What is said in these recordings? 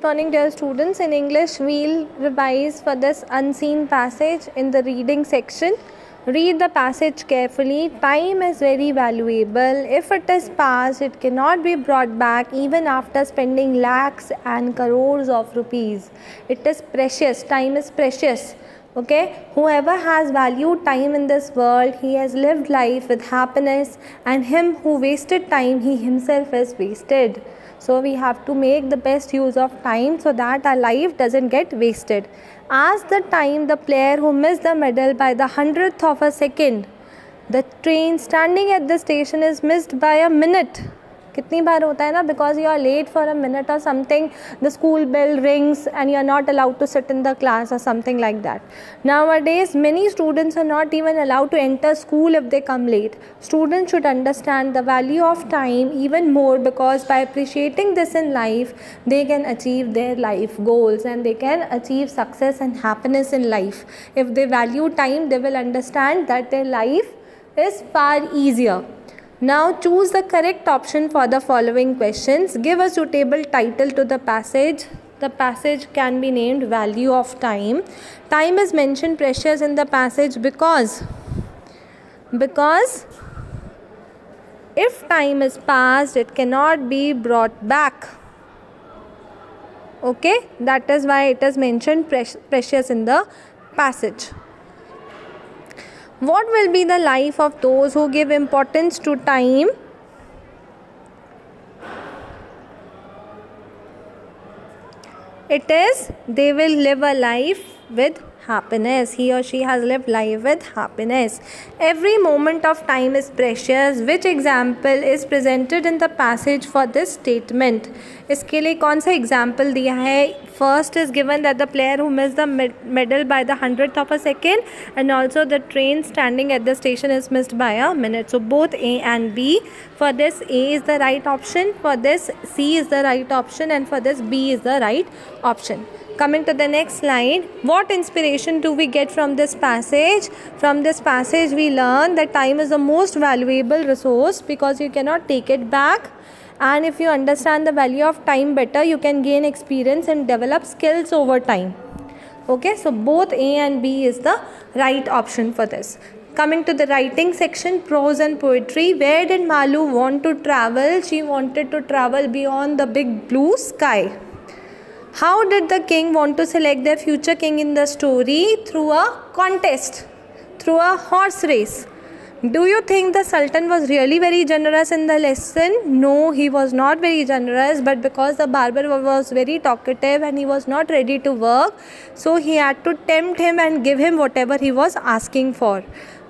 morning, dear students. In English, we'll revise for this unseen passage in the reading section. Read the passage carefully. Time is very valuable. If it is past, it cannot be brought back even after spending lakhs and crores of rupees. It is precious. Time is precious. Okay, whoever has valued time in this world, he has lived life with happiness, and him who wasted time, he himself is wasted. So we have to make the best use of time so that our life doesn't get wasted. As the time, the player who missed the medal by the 100th of a second, the train standing at the station is missed by a minute. कितनी बार होता है ना, because you are late for a minute or something, the school bell rings and you are not allowed to sit in the class or something like that. Nowadays, many students are not even allowed to enter school if they come late. Students should understand the value of time even more, because by appreciating this in life, they can achieve their life goals and they can achieve success and happiness in life. If they value time, they will understand that their life is far easier. Now choose the correct option for the following questions. Give a suitable title to the passage. The passage can be named Value of Time. Time is mentioned precious in the passage because if time is past, it cannot be brought back. Okay, that is why it is mentioned precious in the passage. What will be the life of those who give importance to time? It is, they will live a life with happiness. He or she has lived life with happiness. Every moment of time is precious. Which example is presented in the passage for this statement? इसके लिए कौन सा example दिया है? First is given that the player who missed the medal by the 100th of a second, and also the train standing at the station is missed by a minute. So both A and B. For this, A is the right option. For this, C is the right option, and for this, B is the right option. Coming to the next slide, what inspiration do we get from this passage? From this passage, we learn that time is the most valuable resource because you cannot take it back. And if you understand the value of time better, you can gain experience and develop skills over time. Okay, so both A and B is the right option for this. Coming to the writing section, prose and poetry. Where did Malu want to travel? She wanted to travel beyond the big blue sky. How did the king want to select their future king in the story? Through a contest, through a horse race. Do you think the Sultan was really very generous in the lesson? No, he was not very generous, but because the barber was very talkative and he was not ready to work, so he had to tempt him and give him whatever he was asking for.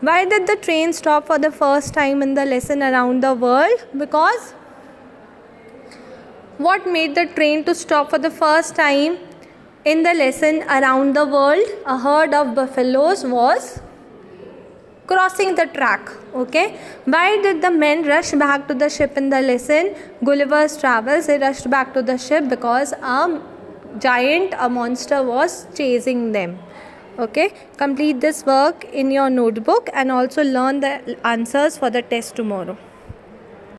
Why did the train stop for the first time in the lesson around the world? Because what made the train to stop for the first time in the lesson around the world? A herd of buffaloes was crossing the track. Okay, why did the men rush back to the ship in the lesson? Gulliver's Travels, they rushed back to the ship because a giant, a monster was chasing them. Okay, complete this work in your notebook and also learn the answers for the test tomorrow.